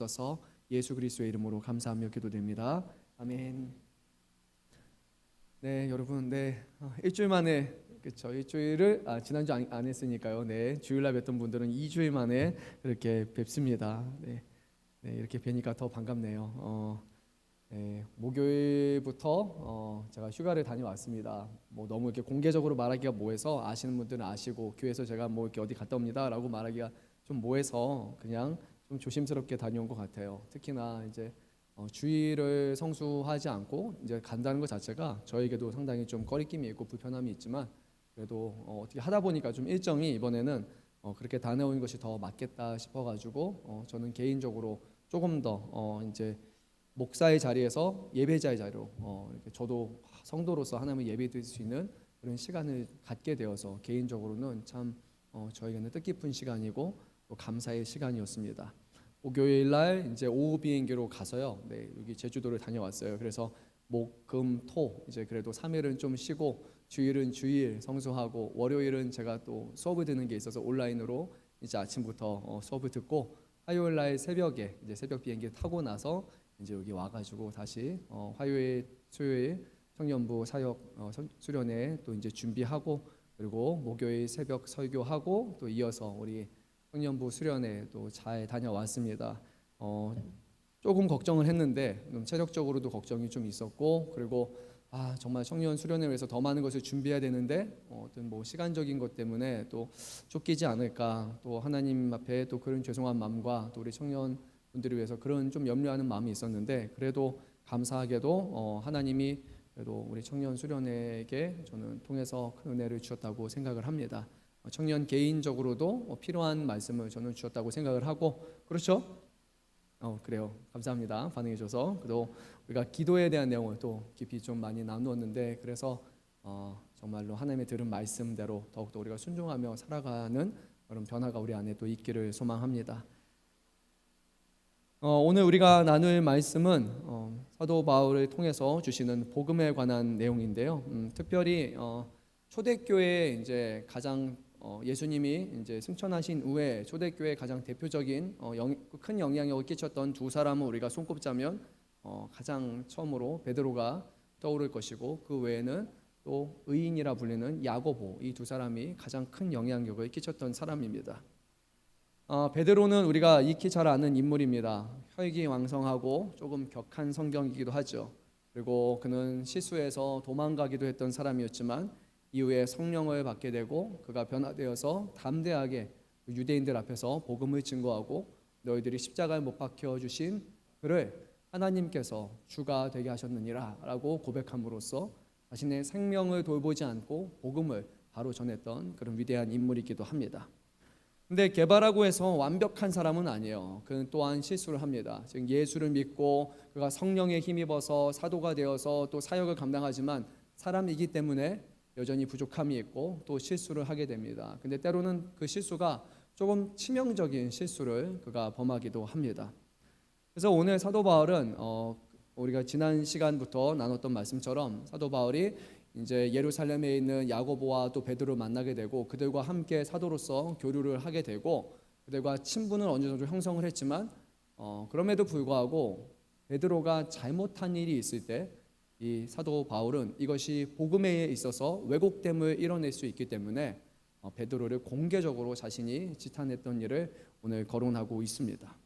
주셔서 예수 그리스도의 이름으로 감사하며 기도드립니다. 아멘. 네, 여러분, 일주일 만에 그렇죠. 일주일을 지난주 안 했으니까요. 네, 주일날 뵀던 분들은 2주일 만에 그렇게 뵙습니다. 네, 이렇게 뵈니까 더 반갑네요. 네, 목요일부터 제가 휴가를 다녀왔습니다. 뭐 너무 이렇게 공개적으로 말하기가 뭐해서 아시는 분들은 아시고 교회에서 제가 뭐 이렇게 어디 갔다 옵니다라고 말하기가 좀 뭐해서 그냥 좀 조심스럽게 다녀온 것 같아요. 특히나 이제 주일을 성수하지 않고 이제 간다는 것 자체가 저에게도 상당히 좀 꺼리낌이 있고 불편함이 있지만 그래도 어떻게 하다 보니까 좀 일정이 이번에는 그렇게 다녀오는 것이 더 맞겠다 싶어가지고 저는 개인적으로 조금 더 이제 목사의 자리에서 예배자의 자리로 이렇게 저도 성도로서 하나님을 예배드릴 수 있는 그런 시간을 갖게 되어서 개인적으로는 참 저에게는 뜻깊은 시간이고 또 감사의 시간이었습니다. 목요일 날 이제 오후 비행기로 가서요. 네, 여기 제주도를 다녀왔어요. 그래서 목, 금, 토 이제 그래도 3일은 좀 쉬고 주일은 주일 성수하고 월요일은 제가 또 수업을 듣는 게 있어서 온라인으로 이제 아침부터 수업을 듣고 화요일 날 새벽에 이제 새벽 비행기 타고 나서 이제 여기 와가지고 다시 화요일, 수요일 청년부 사역 수련회 또 이제 준비하고 그리고 목요일 새벽 설교하고 또 이어서 우리 청년부 수련회 또 잘 다녀왔습니다. 조금 걱정을 했는데 체력적으로도 걱정이 좀 있었고 그리고 정말 청년 수련회를 위해서 더 많은 것을 준비해야 되는데 어떤 뭐 시간적인 것 때문에 또 쫓기지 않을까 또 하나님 앞에 또 그런 죄송한 마음과 또 우리 청년 분들을 위해서 그런 좀 염려하는 마음이 있었는데 그래도 감사하게도 하나님이 그래도 우리 청년 수련회에게 저는 통해서 큰 은혜를 주셨다고 생각을 합니다. 청년 개인적으로도 필요한 말씀을 저는 주셨다고 생각을 하고 그렇죠? 그래요. 감사합니다. 반응해 줘서. 그리고 우리가 기도에 대한 내용을 또 깊이 좀 많이 나누었는데 그래서 정말로 하나님의 들은 말씀대로 더욱더 우리가 순종하며 살아가는 그런 변화가 우리 안에 또 있기를 소망합니다. 오늘 우리가 나눌 말씀은 사도 바울을 통해서 주시는 복음에 관한 내용인데요. 특별히 초대교회에 이제 가장 예수님이 이제 승천하신 후에 초대교회에 가장 대표적인 큰 영향력을 끼쳤던 두 사람을 우리가 손꼽자면 가장 처음으로 베드로가 떠오를 것이고 그 외에는 또 의인이라 불리는 야고보 이 두 사람이 가장 큰 영향력을 끼쳤던 사람입니다. 베드로는 우리가 익히 잘 아는 인물입니다. 혈기왕성하고 조금 격한 성경이기도 하죠. 그리고 그는 시수에서 도망가기도 했던 사람이었지만 이후에 성령을 받게 되고 그가 변화되어서 담대하게 유대인들 앞에서 복음을 증거하고 너희들이 십자가에 못 박혀 주신 그를 하나님께서 주가 되게 하셨느니라 라고 고백함으로써 자신의 생명을 돌보지 않고 복음을 바로 전했던 그런 위대한 인물이기도 합니다. 근데 개발하고 해서 완벽한 사람은 아니에요. 그는 또한 실수를 합니다. 즉 예수를 믿고 그가 성령에 힘입어서 사도가 되어서 또 사역을 감당하지만 사람이기 때문에 여전히 부족함이 있고 또 실수를 하게 됩니다. 근데 때로는 그 실수가 조금 치명적인 실수를 그가 범하기도 합니다. 그래서 오늘 사도 바울은 우리가 지난 시간부터 나눴던 말씀처럼 사도 바울이 이제 예루살렘에 있는 야고보와 또 베드로를 만나게 되고 그들과 함께 사도로서 교류를 하게 되고 그들과 친분을 어느 정도 형성을 했지만 그럼에도 불구하고 베드로가 잘못한 일이 있을 때 이 사도 바울은 이것이 복음에 있어서 왜곡됨을 이뤄낼 수 있기 때문에 베드로를 공개적으로 자신이 지탄했던 일을 오늘 거론하고 있습니다.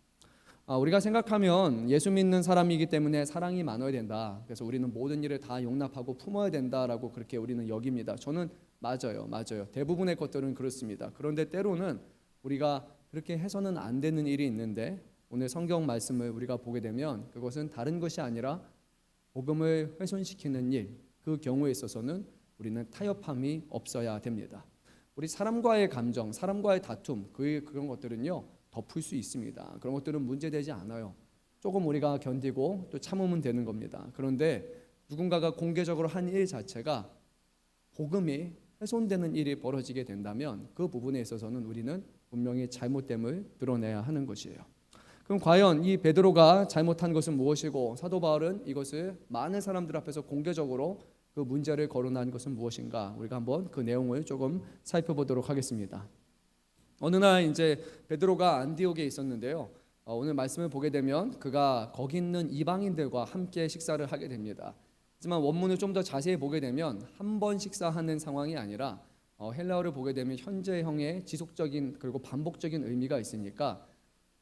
우리가 생각하면 예수 믿는 사람이기 때문에 사랑이 많아야 된다. 그래서 우리는 모든 일을 다 용납하고 품어야 된다라고 그렇게 우리는 여깁니다. 저는 맞아요. 대부분의 것들은 그렇습니다. 그런데 때로는 우리가 그렇게 해서는 안 되는 일이 있는데 오늘 성경 말씀을 우리가 보게 되면 그것은 다른 것이 아니라 복음을 훼손시키는 일, 그 경우에 있어서는 우리는 타협함이 없어야 됩니다. 우리 사람과의 감정, 사람과의 다툼, 그런 것들은요 덮을 수 있습니다. 그런 것들은 문제되지 않아요. 조금 우리가 견디고 또 참으면 되는 겁니다. 그런데 누군가가 공개적으로 한 일 자체가 복음이 훼손되는 일이 벌어지게 된다면 그 부분에 있어서는 우리는 분명히 잘못됨을 드러내야 하는 것이에요. 그럼 과연 이 베드로가 잘못한 것은 무엇이고 사도 바울은 이것을 많은 사람들 앞에서 공개적으로 그 문제를 거론한 것은 무엇인가? 우리가 한번 그 내용을 조금 살펴보도록 하겠습니다. 어느 날 이제 베드로가 안디옥에 있었는데요. 오늘 말씀을 보게 되면 그가 거기 있는 이방인들과 함께 식사를 하게 됩니다. 하지만 원문을 좀 더 자세히 보게 되면 한 번 식사하는 상황이 아니라 헬라어를 보게 되면 현재형의 지속적인 그리고 반복적인 의미가 있으니까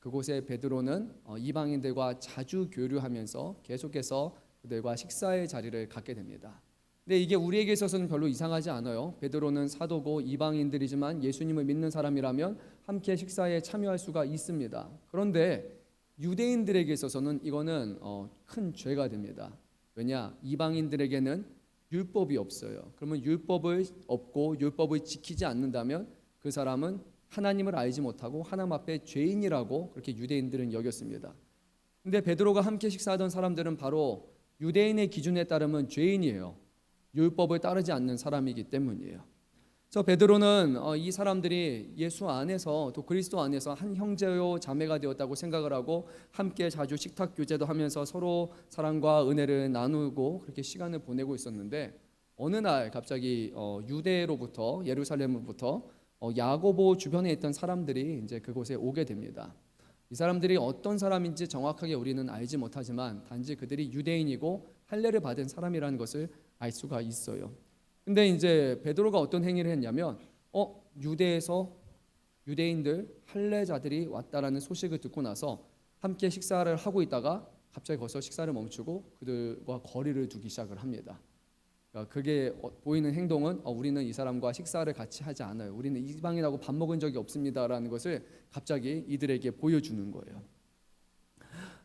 그곳에 베드로는 이방인들과 자주 교류하면서 계속해서 그들과 식사의 자리를 갖게 됩니다. 근데 이게 우리에게 있어서는 별로 이상하지 않아요. 베드로는 사도고 이방인들이지만 예수님을 믿는 사람이라면 함께 식사에 참여할 수가 있습니다. 그런데 유대인들에게 있어서는 이거는 큰 죄가 됩니다. 왜냐? 이방인들에게는 율법이 없어요. 그러면 율법을 없고 율법을 지키지 않는다면 그 사람은 하나님을 알지 못하고 하나님 앞에 죄인이라고 그렇게 유대인들은 여겼습니다. 근데 베드로가 함께 식사하던 사람들은 바로 유대인의 기준에 따르면 죄인이에요. 율법을 따르지 않는 사람이기 때문이에요. 저 베드로는 이 사람들이 예수 안에서 또 그리스도 안에서 한 형제요 자매가 되었다고 생각을 하고 함께 자주 식탁 교제도 하면서 서로 사랑과 은혜를 나누고 그렇게 시간을 보내고 있었는데 어느 날 갑자기 유대로부터 예루살렘으로부터 야고보 주변에 있던 사람들이 이제 그곳에 오게 됩니다. 이 사람들이 어떤 사람인지 정확하게 우리는 알지 못하지만 단지 그들이 유대인이고 할례를 받은 사람이라는 것을 알 수가 있어요. 근데 이제 베드로가 어떤 행위를 했냐면 유대에서 유대인들 할례자들이 왔다라는 소식을 듣고 나서 함께 식사를 하고 있다가 갑자기 거기서 식사를 멈추고 그들과 거리를 두기 시작을 합니다. 그러니까 그게 보이는 행동은 우리는 이 사람과 식사를 같이 하지 않아요. 우리는 이방인하고 밥 먹은 적이 없습니다라는 것을 갑자기 이들에게 보여주는 거예요.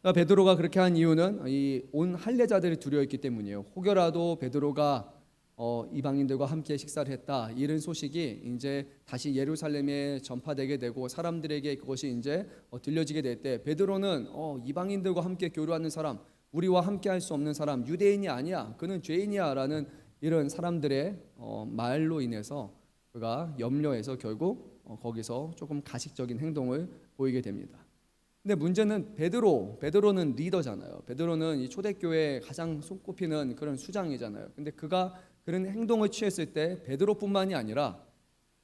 그러니까 베드로가 그렇게 한 이유는 이 온 할례자들이 두려웠기 때문이에요. 혹여라도 베드로가 이방인들과 함께 식사를 했다 이런 소식이 이제 다시 예루살렘에 전파되게 되고 사람들에게 그것이 이제 들려지게 될 때 베드로는 이방인들과 함께 교류하는 사람, 우리와 함께 할 수 없는 사람, 유대인이 아니야, 그는 죄인이야라는 이런 사람들의 말로 인해서 그가 염려해서 결국 거기서 조금 가식적인 행동을 보이게 됩니다. 근데 문제는 베드로는 리더잖아요. 베드로는 이 초대교회에 가장 손꼽히는 그런 수장이잖아요. 근데 그가 그런 행동을 취했을 때 베드로뿐만이 아니라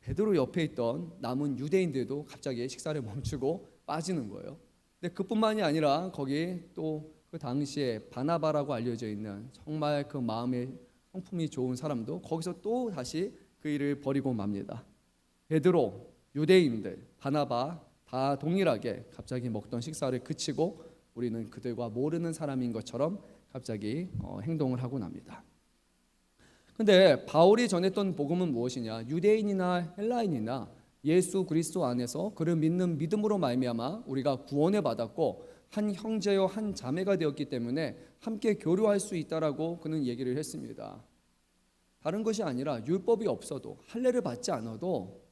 베드로 옆에 있던 남은 유대인들도 갑자기 식사를 멈추고 빠지는 거예요. 근데 그뿐만이 아니라 거기 또 그 당시에 바나바라고 알려져 있는 정말 그 마음의 성품이 좋은 사람도 거기서 또 다시 그 일을 버리고 맙니다. 베드로, 유대인들, 바나바 다 동일하게 갑자기 먹던 식사를 그치고 우리는 그들과 모르는 사람인 것처럼 갑자기 행동을 하고 납니다. 근데 바울이 전했던 복음은 무엇이냐? 유대인이나 헬라인이나 예수 그리스도 안에서 그를 믿는 믿음으로 말미암아 우리가 구원을 받았고 한 형제요 한 자매가 되었기 때문에 함께 교류할 수 있다라고 그는 얘기를 했습니다. 다른 것이 아니라 율법이 없어도 할례를 받지 않아도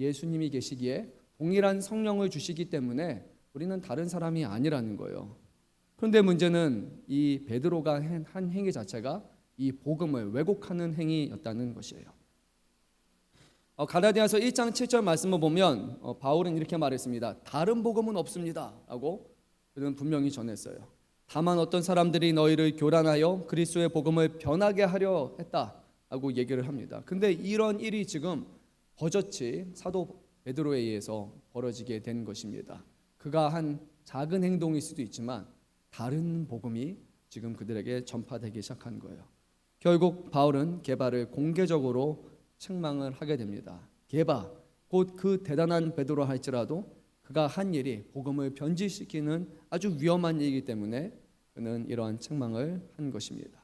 예수님이 계시기에 동일한 성령을 주시기 때문에 우리는 다른 사람이 아니라는 거예요. 그런데 문제는 이 베드로가 한 행위 자체가 이 복음을 왜곡하는 행위였다는 것이에요. 갈라디아서 1장 7절 말씀을 보면 바울은 이렇게 말했습니다. 다른 복음은 없습니다 라고 그는 분명히 전했어요. 다만 어떤 사람들이 너희를 교란하여 그리스도의 복음을 변하게 하려 했다라고 얘기를 합니다. 근데 이런 일이 지금 버젓이 사도 베드로에 의해서 벌어지게 된 것입니다. 그가 한 작은 행동일 수도 있지만 다른 복음이 지금 그들에게 전파되기 시작한 거예요. 결국 바울은 게바를 공개적으로 책망을 하게 됩니다. 게바, 곧 그 대단한 베드로 할지라도 그가 한 일이 복음을 변질시키는 아주 위험한 일이기 때문에 그는 이러한 책망을 한 것입니다.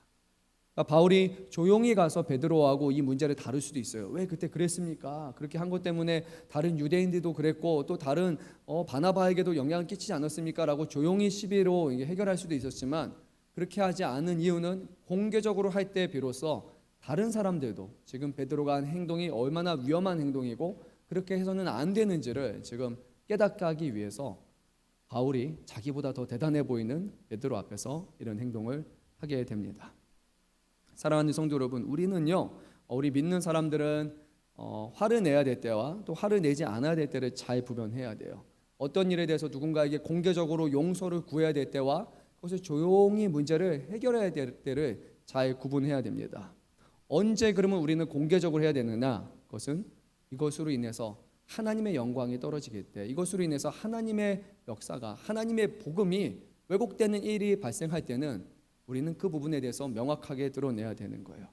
그러니까 바울이 조용히 가서 베드로하고 이 문제를 다룰 수도 있어요. 왜 그때 그랬습니까? 그렇게 한 것 때문에 다른 유대인들도 그랬고 또 다른 바나바에게도 영향을 끼치지 않았습니까? 라고 조용히 시비로 해결할 수도 있었지만 그렇게 하지 않은 이유는 공개적으로 할 때 비로소 다른 사람들도 지금 베드로가 한 행동이 얼마나 위험한 행동이고 그렇게 해서는 안 되는지를 지금 깨닫게 하기 위해서 바울이 자기보다 더 대단해 보이는 베드로 앞에서 이런 행동을 하게 됩니다. 사랑하는 성도 여러분, 우리는요, 우리 믿는 사람들은 화를 내야 될 때와 또 화를 내지 않아야 될 때를 잘 구분해야 돼요. 어떤 일에 대해서 누군가에게 공개적으로 용서를 구해야 될 때와 그것을 조용히 문제를 해결해야 될 때를 잘 구분해야 됩니다. 언제 그러면 우리는 공개적으로 해야 되느냐? 그것은 이것으로 인해서 하나님의 영광이 떨어지게 돼 이것으로 인해서 하나님의 역사가 하나님의 복음이 왜곡되는 일이 발생할 때는 우리는 그 부분에 대해서 명확하게 드러내야 되는 거예요.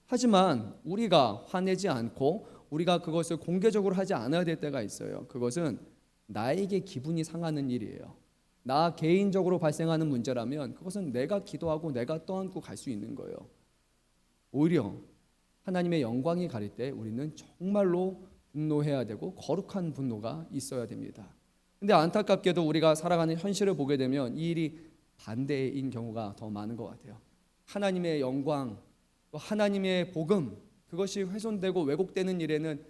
하지만 우리가 화내지 않고 우리가 그것을 공개적으로 하지 않아야 될 때가 있어요. 그것은 나에게 기분이 상하는 일이에요. 나 개인적으로 발생하는 문제라면 그것은 내가 기도하고 내가 떠안고 갈 수 있는 거예요. 오히려 하나님의 영광이 가릴 때 우리는 정말로 분노해야 되고 거룩한 분노가 있어야 됩니다. 근데 안타깝게도 우리가 살아가는 현실을 보게 되면 이 일이 반대인 경우가 더 많은 것 같아요. 하나님의 영광, 또 하나님의 복음, 그것이 훼손되고 왜곡되는 일에는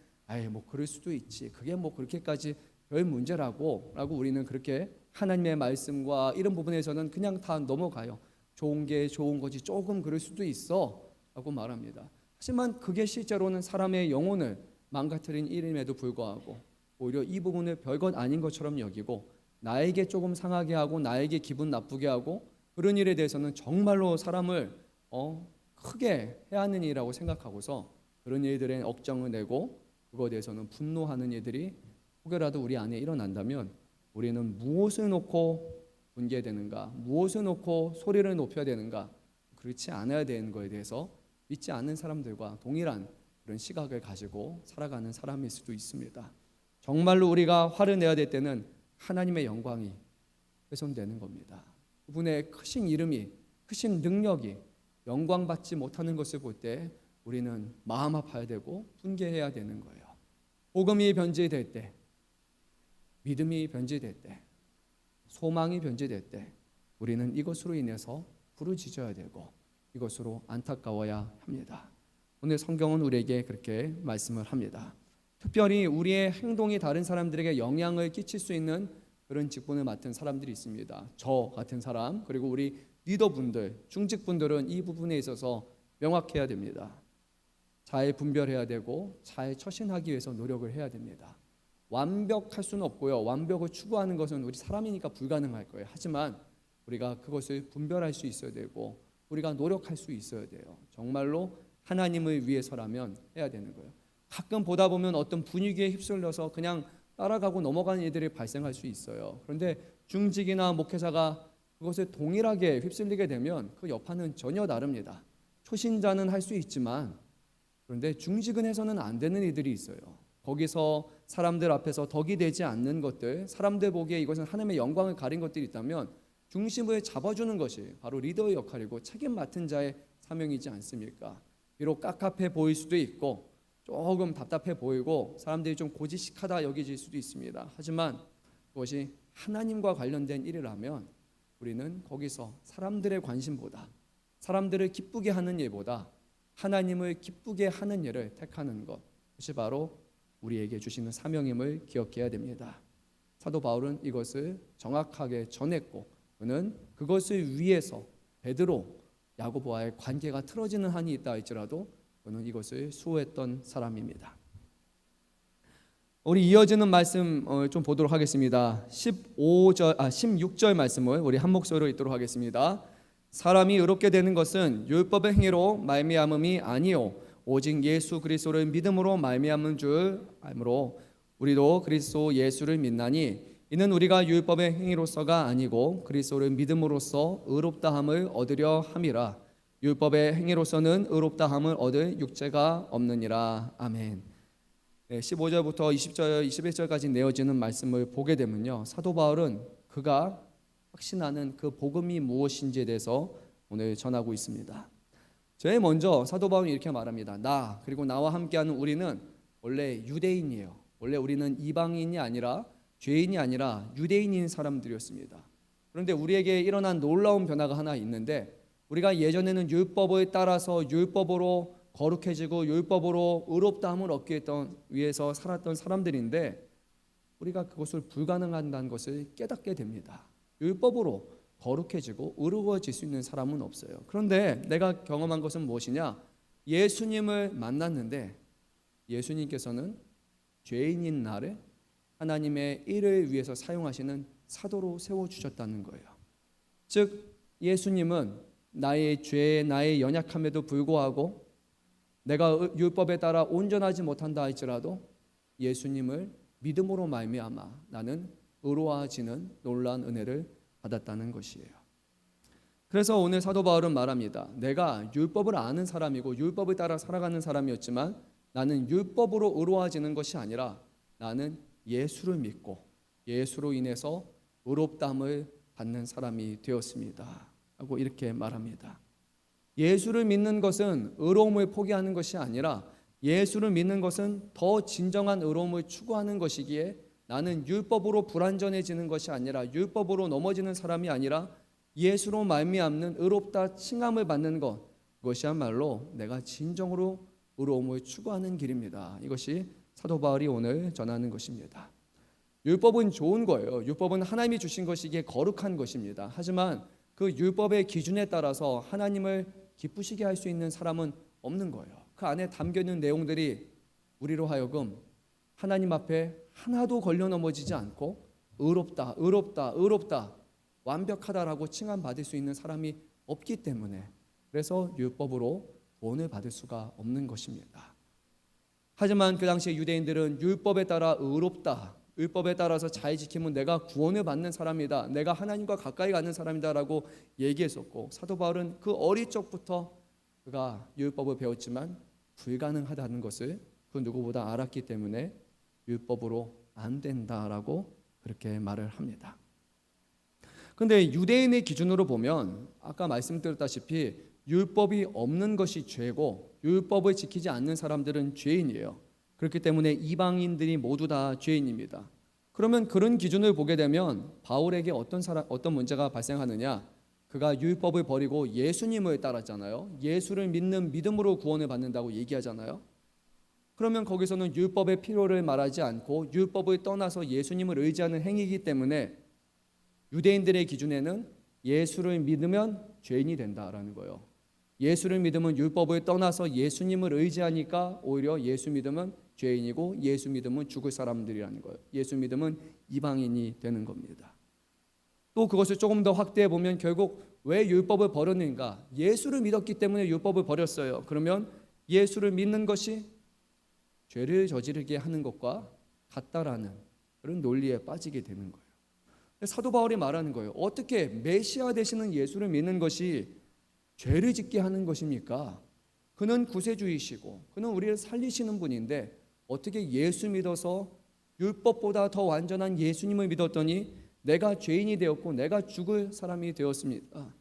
뭐 그럴 수도 있지. 그게 뭐 그렇게까지 별 문제라고 우리는 그렇게 하나님의 말씀과 이런 부분에서는 그냥 다 넘어가요. 좋은 게 좋은 거지 조금 그럴 수도 있어 라고 말합니다. 하지만 그게 실제로는 사람의 영혼을 망가뜨린 일임에도 불구하고 오히려 이 부분을 별것 아닌 것처럼 여기고 나에게 조금 상하게 하고 나에게 기분 나쁘게 하고 그런 일에 대해서는 정말로 사람을 크게 해야 하는 일이라고 생각하고서 그런 일들에 억정을 내고 그거에 대해서는 분노하는 일들이 혹여라도 우리 안에 일어난다면 우리는 무엇을 놓고 분개되는가, 무엇을 놓고 소리를 높여야 되는가, 그렇지 않아야 되는 것에 대해서 믿지 않는 사람들과 동일한 그런 시각을 가지고 살아가는 사람일 수도 있습니다. 정말로 우리가 화를 내야 될 때는 하나님의 영광이 훼손되는 겁니다. 그분의 크신 이름이, 크신 능력이 영광받지 못하는 것을 볼 때 우리는 마음 아파야 되고 분개해야 되는 거예요. 복음이 변질될 때, 믿음이 변질될 때, 소망이 변질될 때 우리는 이것으로 인해서 부르짖어야 되고 이것으로 안타까워야 합니다. 오늘 성경은 우리에게 그렇게 말씀을 합니다. 특별히 우리의 행동이 다른 사람들에게 영향을 끼칠 수 있는 그런 직분을 맡은 사람들이 있습니다. 저 같은 사람, 그리고 우리 리더분들, 중직분들은 이 부분에 있어서 명확해야 됩니다. 잘 분별해야 되고 잘 처신하기 위해서 노력을 해야 됩니다. 완벽할 수는 없고요. 완벽을 추구하는 것은 우리 사람이니까 불가능할 거예요. 하지만 우리가 그것을 분별할 수 있어야 되고 우리가 노력할 수 있어야 돼요. 정말로 하나님을 위해서라면 해야 되는 거예요. 가끔 보다 보면 어떤 분위기에 휩쓸려서 그냥 따라가고 넘어가는 일들이 발생할 수 있어요. 그런데 중직이나 목회자가 그것을 동일하게 휩쓸리게 되면 그 여파는 전혀 다릅니다. 초신자는 할 수 있지만 그런데 중직은 해서는 안 되는 일들이 있어요. 거기서 사람들 앞에서 덕이 되지 않는 것들, 사람들 보기에 이것은 하나님의 영광을 가린 것들이 있다면 중심을 잡아주는 것이 바로 리더의 역할이고 책임 맡은 자의 사명이지 않습니까? 비록 깝깝해 보일 수도 있고 조금 답답해 보이고 사람들이 좀 고지식하다 여겨질 수도 있습니다. 하지만 그것이 하나님과 관련된 일이라면 우리는 거기서 사람들의 관심보다 사람들을 기쁘게 하는 일보다 하나님을 기쁘게 하는 일을 택하는 것, 그것이 바로 우리에게 주시는 사명임을 기억해야 됩니다. 사도 바울은 이것을 정확하게 전했고 그는 그것을 위해서 베드로, 야고보와의 관계가 틀어지는 한이 있다 할지라도 그는 이것을 수호했던 사람입니다. 우리 이어지는 말씀 좀 보도록 하겠습니다. 16절 말씀을 우리 한 목소리로 읽도록 하겠습니다. 사람이 의롭게 되는 것은 율법의 행위로 말미암음이 아니요 오직 예수 그리스도를 믿음으로 말미암은 줄 알므로 우리도 그리스도 예수를 믿나니 이는 우리가 율법의 행위로서가 아니고 그리스도를 믿음으로써 의롭다함을 얻으려 함이라. 율법의 행위로서는 의롭다함을 얻을 육체가 없느니라. 아멘. 15절부터 20절, 21절까지 내어지는 말씀을 보게 되면요, 사도 바울은 그가 확신하는 그 복음이 무엇인지에 대해서 오늘 전하고 있습니다. 제일 먼저 사도 바울은 이렇게 말합니다. 그리고 나와 함께하는 우리는 원래 유대인이에요. 원래 우리는 이방인이 아니라 죄인이 아니라 유대인인 사람들이었습니다. 그런데 우리에게 일어난 놀라운 변화가 하나 있는데 우리가 예전에는 율법을 따라서 율법으로 거룩해지고 율법으로 의롭다함을 얻기 위해서 살았던 사람들인데 우리가 그것을 불가능하다는 것을 깨닫게 됩니다. 율법으로 거룩해지고 의로워질 수 있는 사람은 없어요. 그런데 내가 경험한 것은 무엇이냐? 예수님을 만났는데 예수님께서는 죄인인 나를 하나님의 일을 위해서 사용하시는 사도로 세워주셨다는 거예요. 즉 예수님은 나의 죄, 나의 연약함에도 불구하고 내가 율법에 따라 온전하지 못한다 할지라도 예수님을 믿음으로 말미암아 나는 의로워지는 놀라운 은혜를 받았다는 것이에요. 그래서 오늘 사도 바울은 말합니다. 내가 율법을 아는 사람이고 율법을 따라 살아가는 사람이었지만 나는 율법으로 의로워지는 것이 아니라 나는 예수를 믿고 예수로 인해서 의롭다함을 받는 사람이 되었습니다 하고 이렇게 말합니다. 예수를 믿는 것은 의로움을 포기하는 것이 아니라 예수를 믿는 것은 더 진정한 의로움을 추구하는 것이기에 나는 율법으로 불완전해지는 것이 아니라 율법으로 넘어지는 사람이 아니라 예수로 말미암는 의롭다 칭함을 받는 것, 그것이야말로 내가 진정으로 의로움을 추구하는 길입니다. 이것이 사도 바울이 오늘 전하는 것입니다. 율법은 좋은 거예요. 율법은 하나님이 주신 것이기에 거룩한 것입니다. 하지만 그 율법의 기준에 따라서 하나님을 기쁘시게 할 수 있는 사람은 없는 거예요. 그 안에 담겨 있는 내용들이 우리로 하여금 하나님 앞에 하나도 걸려 넘어지지 않고 의롭다, 의롭다, 의롭다, 완벽하다라고 칭함받을 수 있는 사람이 없기 때문에 그래서 율법으로 구원을 받을 수가 없는 것입니다. 하지만 그 당시에 유대인들은 율법에 따라 의롭다, 율법에 따라서 잘 지키면 내가 구원을 받는 사람이다, 내가 하나님과 가까이 가는 사람이다라고 얘기했었고 사도 바울은 그 어릴 적부터 그가 율법을 배웠지만 불가능하다는 것을 그 누구보다 알았기 때문에 율법으로 안 된다라고 그렇게 말을 합니다. 그런데 유대인의 기준으로 보면 아까 말씀드렸다시피 율법이 없는 것이 죄고 율법을 지키지 않는 사람들은 죄인이에요. 그렇기 때문에 이방인들이 모두 다 죄인입니다. 그러면 그런 기준을 보게 되면 바울에게 어떤 문제가 발생하느냐? 그가 율법을 버리고 예수님을 따랐잖아요. 예수를 믿는 믿음으로 구원을 받는다고 얘기하잖아요. 그러면 거기서는 율법의 필요를 말하지 않고 율법을 떠나서 예수님을 의지하는 행위이기 때문에 유대인들의 기준에는 예수를 믿으면 죄인이 된다라는 거예요. 예수를 믿으면 율법을 떠나서 예수님을 의지하니까 오히려 예수 믿으면 죄인이고 예수 믿으면 죽을 사람들이라는 거예요. 예수 믿으면 이방인이 되는 겁니다. 또 그것을 조금 더 확대해 보면 결국 왜 율법을 버렸는가? 예수를 믿었기 때문에 율법을 버렸어요. 그러면 예수를 믿는 것이 죄를 저지르게 하는 것과 같다라는 그런 논리에 빠지게 되는 거예요. 사도 바울이 말하는 거예요. 어떻게 메시아 되시는 예수를 믿는 것이 죄를 짓게 하는 것입니까? 그는 구세주이시고 그는 우리를 살리시는 분인데 어떻게 예수 믿어서 율법보다 더 완전한 예수님을 믿었더니 내가 죄인이 되었고 내가 죽을 사람이 되었습니다.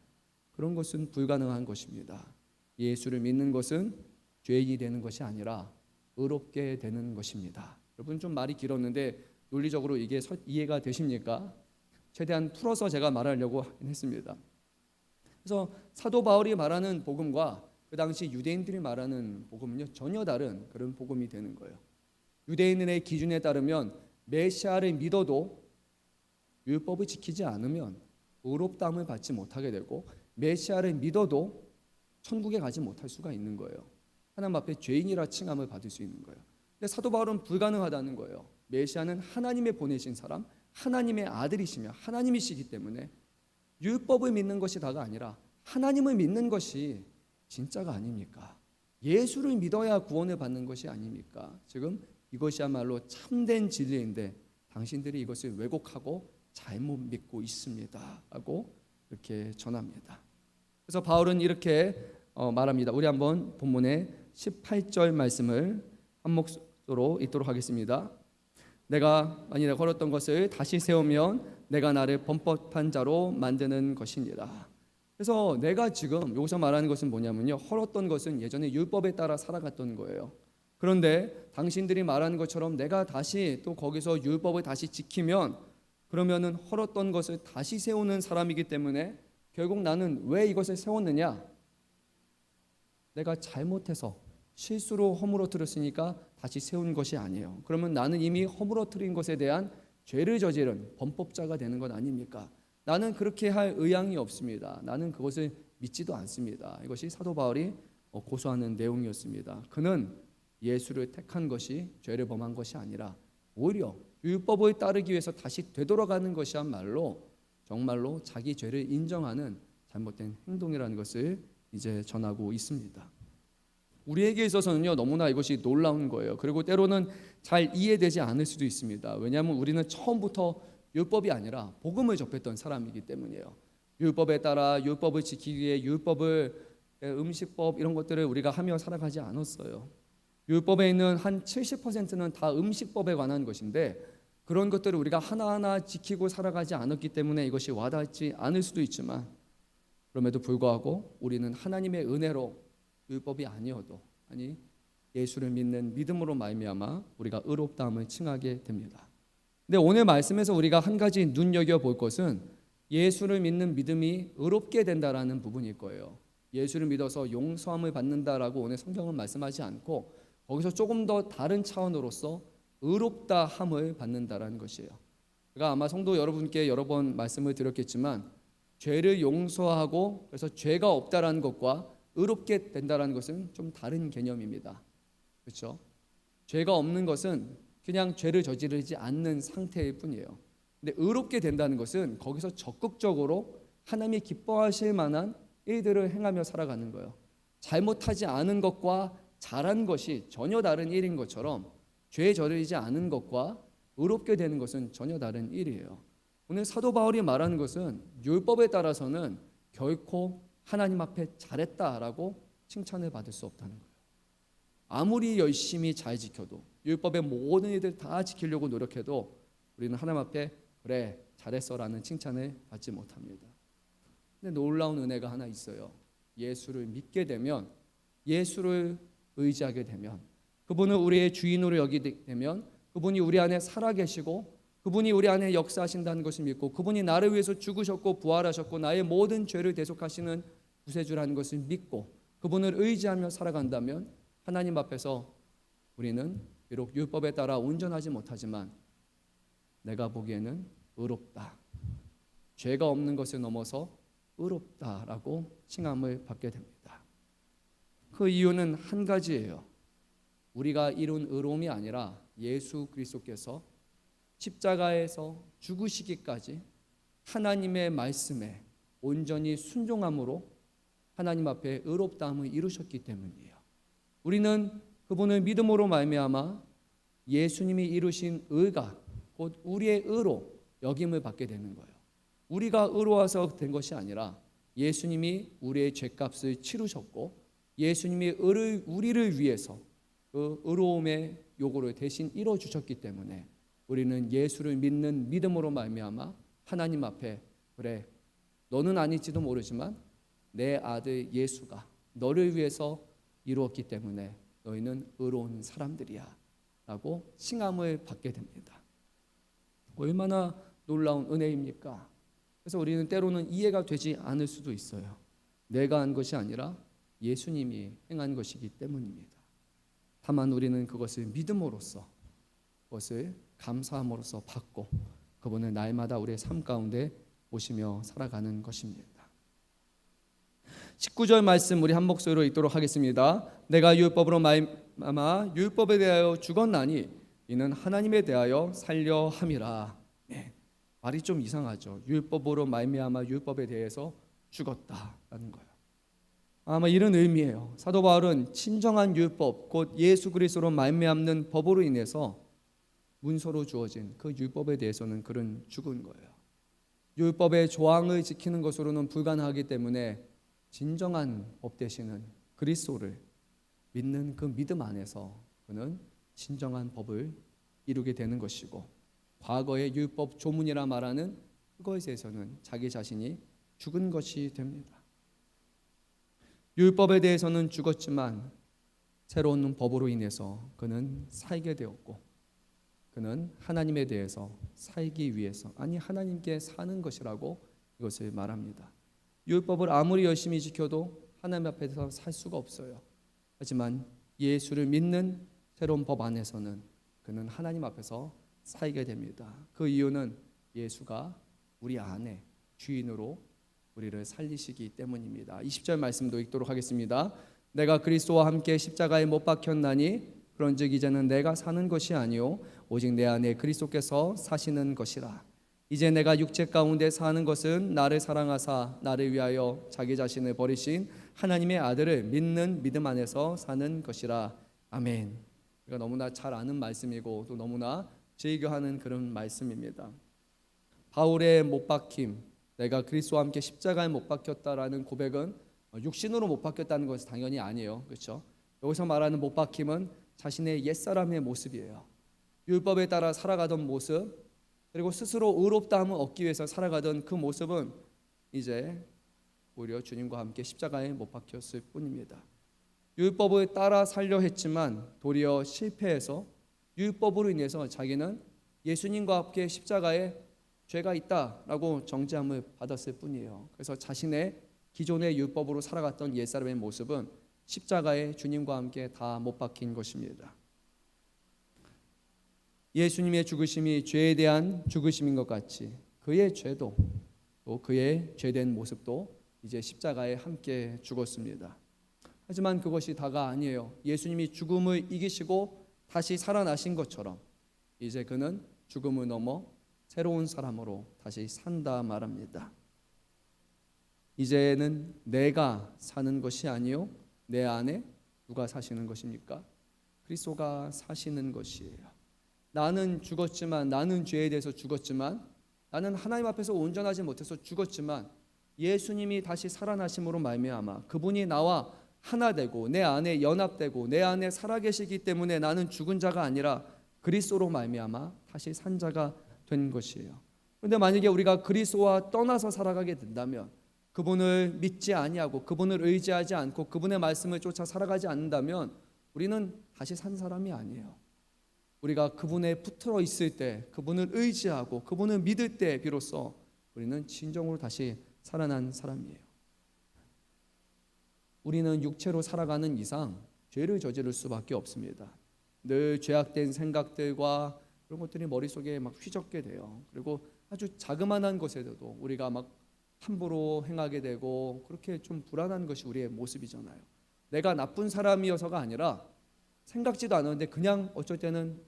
그런 것은 불가능한 것입니다. 예수를 믿는 것은 죄인이 되는 것이 아니라 의롭게 되는 것입니다. 여러분 좀 말이 길었는데 논리적으로 이게 이해가 되십니까? 최대한 풀어서 제가 말하려고 했습니다. 그래서 사도 바울이 말하는 복음과 그 당시 유대인들이 말하는 복음은요 전혀 다른 그런 복음이 되는 거예요. 유대인의 기준에 따르면 메시아를 믿어도 율법을 지키지 않으면 의롭다함을 받지 못하게 되고 메시아를 믿어도 천국에 가지 못할 수가 있는 거예요. 하나님 앞에 죄인이라 칭함을 받을 수 있는 거예요. 근데 사도 바울은 불가능하다는 거예요. 메시아는 하나님의 보내신 사람, 하나님의 아들이시며 하나님이시기 때문에 율법을 믿는 것이 다가 아니라 하나님을 믿는 것이 진짜가 아닙니까? 예수를 믿어야 구원을 받는 것이 아닙니까? 지금 이것이야말로 참된 진리인데 당신들이 이것을 왜곡하고 잘못 믿고 있습니다 하고 이렇게 전합니다. 그래서 바울은 이렇게 말합니다. 우리 한번 본문의 18절 말씀을 한 목소리로 읽도록 하겠습니다. 내가 만일에 걸었던 것을 다시 세우면 내가 나를 범법한 자로 만드는 것이니라. 그래서 내가 지금 여기서 말하는 것은 뭐냐면요, 헐었던 것은 예전에 율법에 따라 살아갔던 거예요. 그런데 당신들이 말하는 것처럼 내가 다시 또 거기서 율법을 다시 지키면 그러면은 헐었던 것을 다시 세우는 사람이기 때문에 결국 나는 왜 이것을 세웠느냐? 내가 잘못해서 실수로 허물어뜨렸으니까 다시 세운 것이 아니에요. 그러면 나는 이미 허물어뜨린 것에 대한 죄를 저지른 범법자가 되는 것 아닙니까? 나는 그렇게 할 의향이 없습니다. 나는 그것을 믿지도 않습니다. 이것이 사도 바울이 고소하는 내용이었습니다. 그는 예수를 택한 것이 죄를 범한 것이 아니라 오히려 율법을 따르기 위해서 다시 되돌아가는 것이야말로 정말로 자기 죄를 인정하는 잘못된 행동이라는 것을 이제 전하고 있습니다. 우리에게 있어서는요 너무나 이것이 놀라운 거예요. 그리고 때로는 잘 이해되지 않을 수도 있습니다. 왜냐하면 우리는 처음부터 율법이 아니라 복음을 접했던 사람이기 때문이에요. 율법에 따라 율법을 지키기 위해 음식법 이런 것들을 우리가 하며 살아가지 않았어요. 율법에 있는 한 70%는 다 음식법에 관한 것인데 그런 것들을 우리가 하나하나 지키고 살아가지 않았기 때문에 이것이 와닿지 않을 수도 있지만 그럼에도 불구하고 우리는 하나님의 은혜로 율법이 아니어도 예수를 믿는 믿음으로 말미암아 우리가 의롭다함을 칭하게 됩니다. 근데 오늘 말씀에서 우리가 한 가지 눈여겨볼 것은 예수를 믿는 믿음이 의롭게 된다라는 부분일 거예요. 예수를 믿어서 용서함을 받는다라고 오늘 성경은 말씀하지 않고 거기서 조금 더 다른 차원으로서 의롭다함을 받는다라는 것이에요. 제가 아마 성도 여러분께 여러 번 말씀을 드렸겠지만 죄를 용서하고 그래서 죄가 없다라는 것과 의롭게 된다라는 것은 좀 다른 개념입니다. 그렇죠? 죄가 없는 것은 그냥 죄를 저지르지 않는 상태일 뿐이에요. 근데 의롭게 된다는 것은 거기서 적극적으로 하나님이 기뻐하실 만한 일들을 행하며 살아가는 거예요. 잘못하지 않은 것과 잘한 것이 전혀 다른 일인 것처럼 죄에 저지르지 않은 것과 의롭게 되는 것은 전혀 다른 일이에요. 오늘 사도 바울이 말하는 것은 율법에 따라서는 결코 하나님 앞에 잘했다라고 칭찬을 받을 수 없다는 거예요. 아무리 열심히 잘 지켜도 율법의 모든 일들 다 지키려고 노력해도 우리는 하나님 앞에 그래 잘했어라는 칭찬을 받지 못합니다. 근데 놀라운 은혜가 하나 있어요. 예수를 믿게 되면, 예수를 의지하게 되면, 그분을 우리의 주인으로 여기게 되면 그분이 우리 안에 살아계시고 그분이 우리 안에 역사하신다는 것을 믿고 그분이 나를 위해서 죽으셨고 부활하셨고 나의 모든 죄를 대속하시는 구세주라는 것을 믿고 그분을 의지하며 살아간다면 하나님 앞에서 우리는 비록 율법에 따라 온전하지 못하지만 내가 보기에는 의롭다, 죄가 없는 것을 넘어서 의롭다라고 칭함을 받게 됩니다. 그 이유는 한 가지예요. 우리가 이룬 의로움이 아니라 예수 그리스도께서 십자가에서 죽으시기까지 하나님의 말씀에 온전히 순종함으로 하나님 앞에 의롭다함을 이루셨기 때문이에요. 우리는 그분을 믿음으로 말미암아 예수님이 이루신 의가 곧 우리의 의로 여김을 받게 되는 거예요. 우리가 의로워서 된 것이 아니라 예수님이 우리의 죄값을 치르셨고 예수님이 우리를 위해서 그 의로움의 요구를 대신 이뤄주셨기 때문에 우리는 예수를 믿는 믿음으로 말미암아 하나님 앞에 그래 너는 아닐지도 모르지만 내 아들 예수가 너를 위해서 이루었기 때문에 너희는 의로운 사람들이야 라고 칭함을 받게 됩니다. 얼마나 놀라운 은혜입니까? 그래서 우리는 때로는 이해가 되지 않을 수도 있어요. 내가 한 것이 아니라 예수님이 행한 것이기 때문입니다. 다만 우리는 그것을 믿음으로써 그것을 감사함으로써 받고 그분을 날마다 우리의 삶 가운데 모시며 살아가는 것입니다. 19절 말씀 우리 한 목소리로 읽도록 하겠습니다. 내가 율법으로 말미암아 율법에 대하여 죽었나니 이는 하나님에 대하여 살려 함이라. 네, 말이 좀 이상하죠. 율법으로 말미암아 율법에 대해서 죽었다라는 거예요. 아마 이런 의미예요. 사도 바울은 친정한 율법 곧 예수 그리스도로 말미암는 법으로 인해서 문서로 주어진 그 율법에 대해서는 그는 죽은 거예요. 율법의 조항을 지키는 것으로는 불가능하기 때문에 진정한 법 되시는 그리스도를 믿는 그 믿음 안에서 그는 진정한 법을 이루게 되는 것이고 과거의 율법 조문이라 말하는 그것에 대해서는 자기 자신이 죽은 것이 됩니다. 율법에 대해서는 죽었지만 새로운 법으로 인해서 그는 살게 되었고 그는 하나님에 대해서 살기 위해서 하나님께 사는 것이라고 이것을 말합니다. 율법을 아무리 열심히 지켜도 하나님 앞에서 살 수가 없어요. 하지만 예수를 믿는 새로운 법 안에서는 그는 하나님 앞에서 살게 됩니다. 그 이유는 예수가 우리 안에 주인으로 우리를 살리시기 때문입니다. 20절 말씀도 읽도록 하겠습니다. 내가 그리스도와 함께 십자가에 못 박혔나니 그런즉 이제는 내가 사는 것이 아니요 오직 내 안에 그리스도께서 사시는 것이라. 이제 내가 육체 가운데 사는 것은 나를 사랑하사 나를 위하여 자기 자신을 버리신 하나님의 아들을 믿는 믿음 안에서 사는 것이라. 아멘. 우리가 너무나 잘 아는 말씀이고 또 너무나 즐겨하는 그런 말씀입니다. 바울의 못 박힘, 내가 그리스도와 함께 십자가에 못 박혔다라는 고백은 육신으로 못 박혔다는 것은 당연히 아니에요. 그렇죠? 여기서 말하는 못 박힘은 자신의 옛사람의 모습이에요. 율법에 따라 살아가던 모습, 그리고 스스로 의롭다함을 얻기 위해서 살아가던 그 모습은 이제 오히려 주님과 함께 십자가에 못 박혔을 뿐입니다. 율법을 따라 살려 했지만 도리어 실패해서 율법으로 인해서 자기는 예수님과 함께 십자가에 죄가 있다라고 정죄함을 받았을 뿐이에요. 그래서 자신의 기존의 율법으로 살아갔던 옛사람의 모습은 십자가에 주님과 함께 다 못 박힌 것입니다. 예수님의 죽으심이 죄에 대한 죽으심인 것 같이 그의 죄도 또 그의 죄된 모습도 이제 십자가에 함께 죽었습니다. 하지만 그것이 다가 아니에요. 예수님이 죽음을 이기시고 다시 살아나신 것처럼 이제 그는 죽음을 넘어 새로운 사람으로 다시 산다 말합니다. 이제는 내가 사는 것이 아니요 내 안에 누가 사시는 것입니까? 그리스도가 사시는 것이에요. 나는 죽었지만, 나는 죄에 대해서 죽었지만, 나는 하나님 앞에서 온전하지 못해서 죽었지만 예수님이 다시 살아나심으로 말미암아 그분이 나와 하나 되고 내 안에 연합되고 내 안에 살아계시기 때문에 나는 죽은 자가 아니라 그리스도로 말미암아 다시 산 자가 된 것이에요. 그런데 만약에 우리가 그리스도와 떠나서 살아가게 된다면, 그분을 믿지 아니하고 그분을 의지하지 않고 그분의 말씀을 쫓아 살아가지 않는다면 우리는 다시 산 사람이 아니에요. 우리가 그분에 붙들어 있을 때, 그분을 의지하고 그분을 믿을 때 비로소 우리는 진정으로 다시 살아난 사람이에요. 우리는 육체로 살아가는 이상 죄를 저지를 수밖에 없습니다. 늘 죄악된 생각들과 그런 것들이 머릿속에 막 휘젓게 돼요. 그리고 아주 자그마한 것에도 우리가 막 함부로 행하게 되고 그렇게 좀 불안한 것이 우리의 모습이잖아요. 내가 나쁜 사람이어서가 아니라 생각지도 않았는데 그냥 어쩔 때는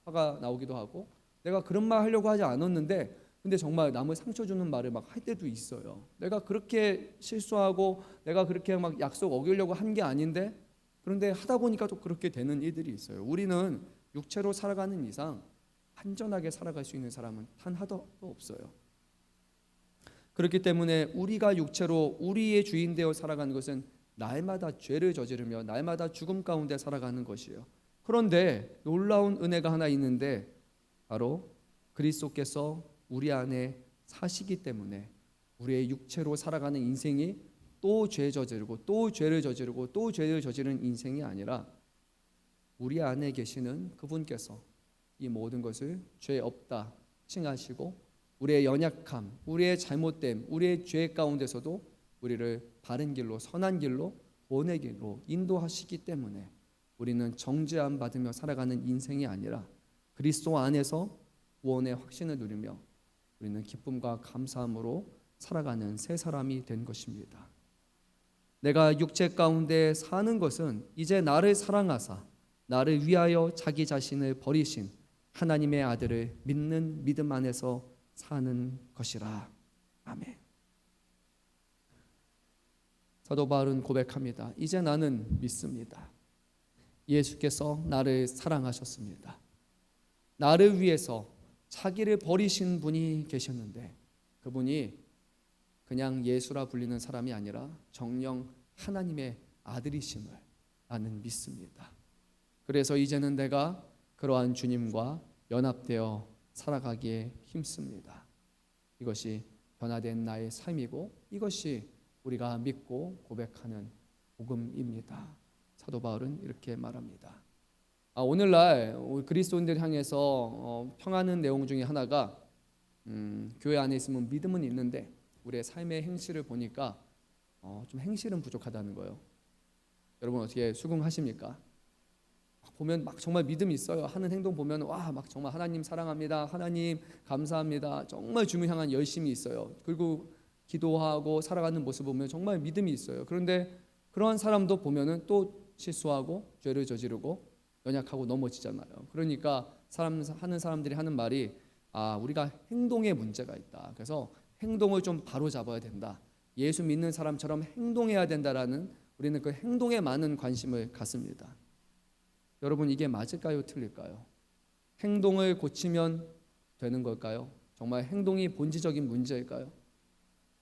화가 나오기도 하고, 내가 그런 말 하려고 하지 않았는데 근데 정말 남을 상처 주는 말을 막 할 때도 있어요. 내가 그렇게 실수하고 내가 그렇게 막 약속 어기려고 한 게 아닌데 그런데 하다 보니까 또 그렇게 되는 일들이 있어요. 우리는 육체로 살아가는 이상 안전하게 살아갈 수 있는 사람은 단 하나도 없어요. 그렇기 때문에 우리가 육체로 우리의 주인 되어 살아가는 것은 날마다 죄를 저지르며 날마다 죽음 가운데 살아가는 것이에요. 그런데 놀라운 은혜가 하나 있는데 바로 그리스도께서 우리 안에 사시기 때문에 우리의 육체로 살아가는 인생이 또 죄 저지르고 또 죄를 저지르고 또 죄를 저지르는 인생이 아니라 우리 안에 계시는 그분께서 이 모든 것을 죄 없다 칭하시고 우리의 연약함, 우리의 잘못됨, 우리의 죄 가운데서도 우리를 바른 길로, 선한 길로, 구원의 길로 인도하시기 때문에 우리는 정죄함 받으며 살아가는 인생이 아니라 그리스도 안에서 구원의 확신을 누리며 우리는 기쁨과 감사함으로 살아가는 새 사람이 된 것입니다. 내가 육체 가운데 사는 것은 이제 나를 사랑하사 나를 위하여 자기 자신을 버리신 하나님의 아들을 믿는 믿음 안에서 사는 것이라. 아멘. 사도 바울은 고백합니다. 이제 나는 믿습니다. 예수께서 나를 사랑하셨습니다. 나를 위해서 자기를 버리신 분이 계셨는데 그분이 그냥 예수라 불리는 사람이 아니라 정녕 하나님의 아들이심을 나는 믿습니다. 그래서 이제는 내가 그러한 주님과 연합되어 살아가기에 힘씁니다. 이것이 변화된 나의 삶이고 이것이 우리가 믿고 고백하는 복음입니다. 사도 바울은 이렇게 말합니다. 오늘날 우리 그리스도인들 향해서 평하는 내용 중에 하나가 교회 안에 있으면 믿음은 있는데 우리의 삶의 행실을 보니까 좀 행실은 부족하다는 거예요. 여러분 어떻게 수긍하십니까? 보면 막 정말 믿음이 있어요. 하는 행동 보면 와 막 정말 하나님 사랑합니다. 하나님 감사합니다. 정말 주님 향한 열심이 있어요. 그리고 기도하고 살아가는 모습 보면 정말 믿음이 있어요. 그런데 그러한 사람도 보면은 또 실수하고 죄를 저지르고 연약하고 넘어지잖아요. 그러니까 하는 사람들이 하는 말이 우리가 행동에 문제가 있다. 그래서 행동을 좀 바로 잡아야 된다. 예수 믿는 사람처럼 행동해야 된다라는 우리는 그 행동에 많은 관심을 갖습니다. 여러분, 이게 맞을까요? 틀릴까요? 행동을 고치면 되는 걸까요? 정말 행동이 본질적인 문제일까요?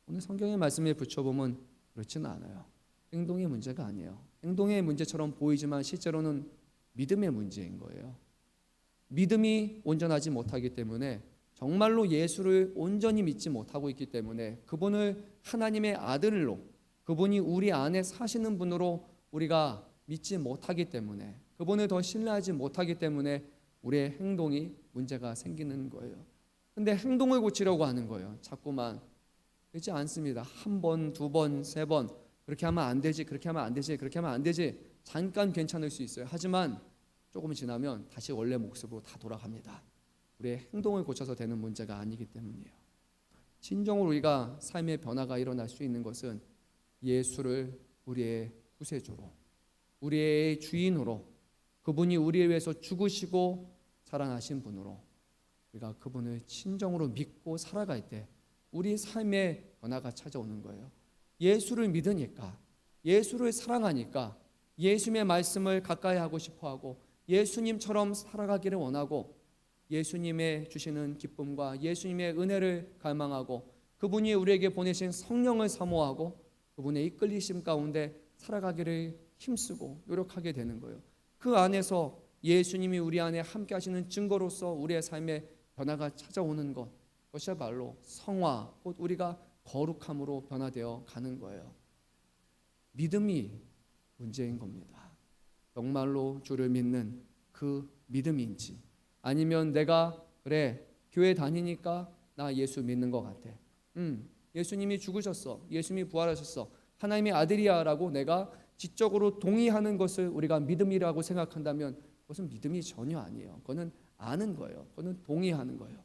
오늘 성경의 말씀에 붙여보면 그렇지는 않아요. 행동의 문제가 아니에요. 행동의 문제처럼 보이지만 실제로는 믿음의 문제인 거예요. 믿음이 온전하지 못하기 때문에, 정말로 예수를 온전히 믿지 못하고 있기 때문에, 그분을 하나님의 아들로, 그분이 우리 안에 사시는 분으로 우리가 믿지 못하기 때문에, 그분을 더 신뢰하지 못하기 때문에 우리의 행동이 문제가 생기는 거예요. 근데 행동을 고치려고 하는 거예요. 자꾸만. 그렇지 않습니다. 한 번, 두 번, 세 번 그렇게 하면 안 되지, 그렇게 하면 안 되지, 그렇게 하면 안 되지. 잠깐 괜찮을 수 있어요. 하지만 조금 지나면 다시 원래 모습으로 다 돌아갑니다. 우리의 행동을 고쳐서 되는 문제가 아니기 때문이에요. 진정으로 우리가 삶의 변화가 일어날 수 있는 것은 예수를 우리의 구세주로, 우리의 주인으로, 그분이 우리를 위해서 죽으시고 살아나신 분으로 우리가 그분을 진정으로 믿고 살아갈 때 우리 삶의 변화가 찾아오는 거예요. 예수를 믿으니까, 예수를 사랑하니까, 예수님의 말씀을 가까이 하고 싶어하고, 예수님처럼 살아가기를 원하고, 예수님의 주시는 기쁨과 예수님의 은혜를 갈망하고, 그분이 우리에게 보내신 성령을 사모하고, 그분의 이끌리심 가운데 살아가기를 힘쓰고 노력하게 되는 거예요. 그 안에서 예수님이 우리 안에 함께 하시는 증거로서 우리의 삶에 변화가 찾아오는 것, 그것이야말로 성화, 곧 우리가 거룩함으로 변화되어 가는 거예요. 믿음이 문제인 겁니다. 정말로 주를 믿는 그 믿음인지, 아니면 내가 그래 교회 다니니까 나 예수 믿는 것 같아, 예수님이 죽으셨어, 예수님이 부활하셨어, 하나님의 아들이야 라고 내가 지적으로 동의하는 것을 우리가 믿음이라고 생각한다면 그것은 믿음이 전혀 아니에요. 그거는 아는 거예요. 그거는 동의하는 거예요.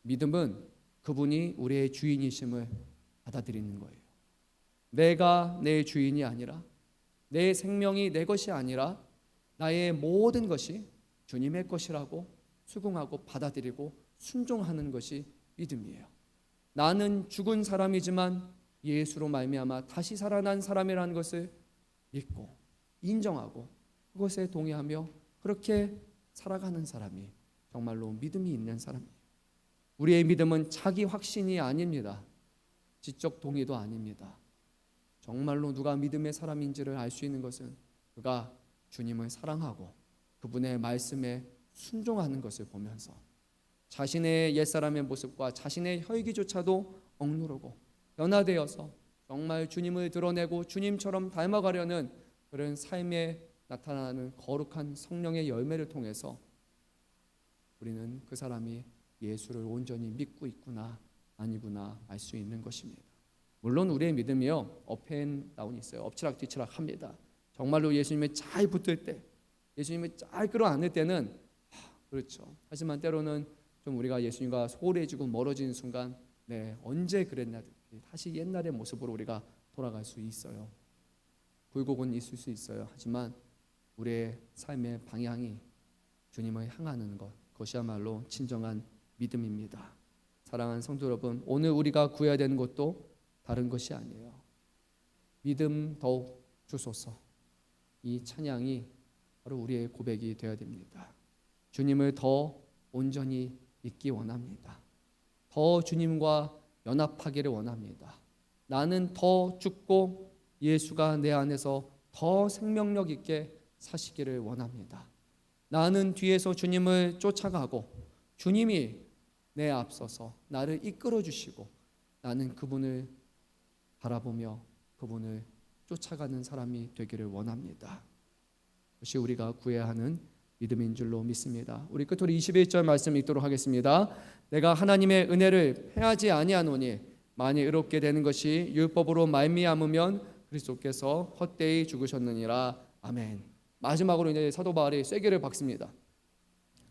믿음은 그분이 우리의 주인이심을 받아들이는 거예요. 내가 내 주인이 아니라, 내 생명이 내 것이 아니라 나의 모든 것이 주님의 것이라고 수긍하고 받아들이고 순종하는 것이 믿음이에요. 나는 죽은 사람이지만 예수로 말미암아 다시 살아난 사람이라는 것을 믿고 인정하고 그것에 동의하며 그렇게 살아가는 사람이 정말로 믿음이 있는 사람이에요. 우리의 믿음은 자기 확신이 아닙니다. 지적 동의도 아닙니다. 정말로 누가 믿음의 사람인지를 알 수 있는 것은 그가 주님을 사랑하고 그분의 말씀에 순종하는 것을 보면서 자신의 옛사람의 모습과 자신의 혈기조차도 억누르고 변화되어서 정말 주님을 드러내고 주님처럼 닮아가려는 그런 삶에 나타나는 거룩한 성령의 열매를 통해서 우리는 그 사람이 예수를 온전히 믿고 있구나 아니구나 알 수 있는 것입니다. 물론 우리의 믿음이요 업앤다운이 있어요. 엎치락뒤치락 합니다. 정말로 예수님에 잘 붙을 때, 예수님을 잘 끌어안을 때는 그렇죠. 하지만 때로는 좀 우리가 예수님과 소홀해지고 멀어지는 순간 언제 그랬나 다시 옛날의 모습으로 우리가 돌아갈 수 있어요. 굴곡은 있을 수 있어요. 하지만 우리의 삶의 방향이 주님을 향하는 것, 그것이야말로 진정한 믿음입니다. 사랑하는 성도 여러분, 오늘 우리가 구해야 되는 것도 다른 것이 아니에요. 믿음 더욱 주소서. 이 찬양이 바로 우리의 고백이 되어야 됩니다. 주님을 더 온전히 믿기 원합니다. 더 주님과 연합하기를 원합니다. 나는 더 죽고 예수가 내 안에서 더 생명력 있게 사시기를 원합니다. 나는 뒤에서 주님을 쫓아가고 주님이 내 앞서서 나를 이끌어 주시고 나는 그분을 바라보며 그분을 쫓아가는 사람이 되기를 원합니다. 그것이 우리가 구해야 하는 믿음인 줄로 믿습니다. 우리 끝으로 21절 말씀 읽도록 하겠습니다. 내가 하나님의 은혜를 패하지 아니하노니 만일 의롭게 되는 것이 율법으로 말미암으면 그리스도께서 헛되이 죽으셨느니라. 아멘. 마지막으로 이제 사도 바울이 쐐기를 박습니다.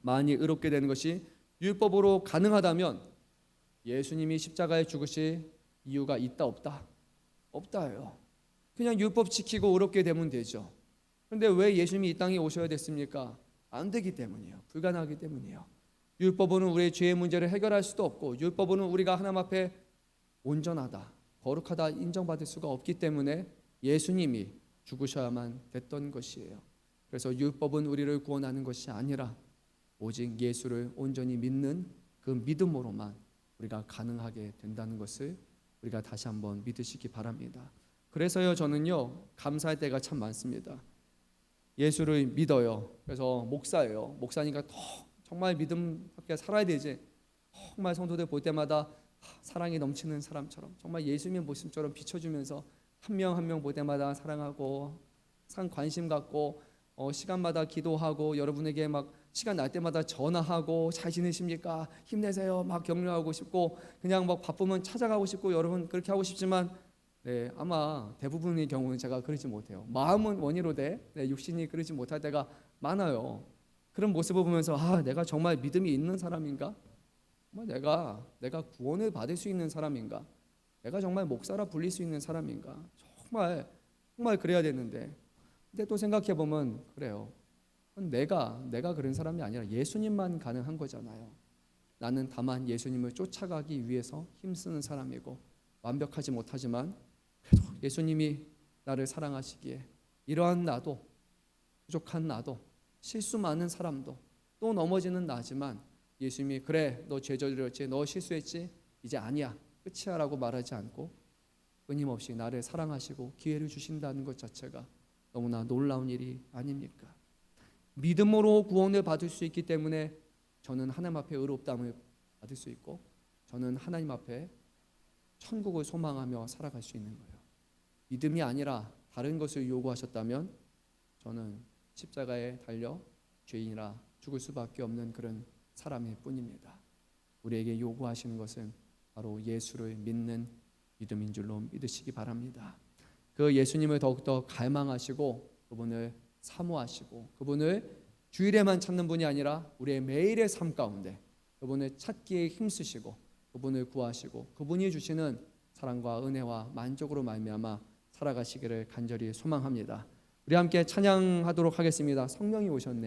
만일 의롭게 되는 것이 율법으로 가능하다면 예수님이 십자가에 죽으실 이유가 있다 없다? 없다예요. 그냥 율법 지키고 의롭게 되면 되죠. 그런데 왜 예수님이 이 땅에 오셔야 됐습니까? 안 되기 때문이에요. 불가능하기 때문이에요. 율법으로는 우리의 죄의 문제를 해결할 수도 없고, 율법으로는 우리가 하나님 앞에 온전하다, 거룩하다 인정받을 수가 없기 때문에 예수님이 죽으셔야만 됐던 것이에요. 그래서 율법은 우리를 구원하는 것이 아니라 오직 예수를 온전히 믿는 그 믿음으로만 우리가 가능하게 된다는 것을 우리가 다시 한번 믿으시기 바랍니다. 그래서요, 저는요, 감사할 때가 참 많습니다. 예수를 믿어요. 그래서 목사예요. 목사니까 더 정말 믿음답게 살아야 되지. 정말 성도들 볼 때마다 사랑이 넘치는 사람처럼, 정말 예수님의 모습처럼 비춰주면서 한 명 한 명 볼 때마다 사랑하고 항상 관심 갖고 시간마다 기도하고, 여러분에게 막 시간 날 때마다 전화하고 잘 지내십니까? 힘내세요. 막 격려하고 싶고, 그냥 막 바쁘면 찾아가고 싶고, 여러분 그렇게 하고 싶지만, 네, 아마 대부분의 경우는 제가 그러지 못해요. 마음은 원이로되 육신이 그러지 못할 때가 많아요. 그런 모습을 보면서 내가 정말 믿음이 있는 사람인가? 내가 구원을 받을 수 있는 사람인가? 내가 정말 목사라 불릴 수 있는 사람인가? 정말 그래야 되는데, 근데 또 생각해 보면 그래요. 내가 그런 사람이 아니라 예수님만 가능한 거잖아요. 나는 다만 예수님을 쫓아가기 위해서 힘쓰는 사람이고, 완벽하지 못하지만 그래도 예수님이 나를 사랑하시기에 이러한 나도, 부족한 나도, 실수 많은 사람도, 또 넘어지는 나지만 예수님이 그래, 너 죄 저질렀지, 너 실수했지, 이제 아니야, 끝이야 라고 말하지 않고 끊임없이 나를 사랑하시고 기회를 주신다는 것 자체가 너무나 놀라운 일이 아닙니까? 믿음으로 구원을 받을 수 있기 때문에 저는 하나님 앞에 의롭다함을 받을 수 있고, 저는 하나님 앞에 천국을 소망하며 살아갈 수 있는 거예요. 믿음이 아니라 다른 것을 요구하셨다면 저는 십자가에 달려 죄인이라 죽을 수밖에 없는 그런 사람일 뿐입니다. 우리에게 요구하시는 것은 바로 예수를 믿는 믿음인 줄로 믿으시기 바랍니다. 그 예수님을 더욱더 갈망하시고 그분을 사모하시고 그분을 주일에만 찾는 분이 아니라 우리의 매일의 삶 가운데 그분을 찾기에 힘쓰시고 그분을 구하시고 그분이 주시는 사랑과 은혜와 만족으로 말미암아 살아가시기를 간절히 소망합니다. 우리 함께 찬양하도록 하겠습니다. 성령이 오셨네.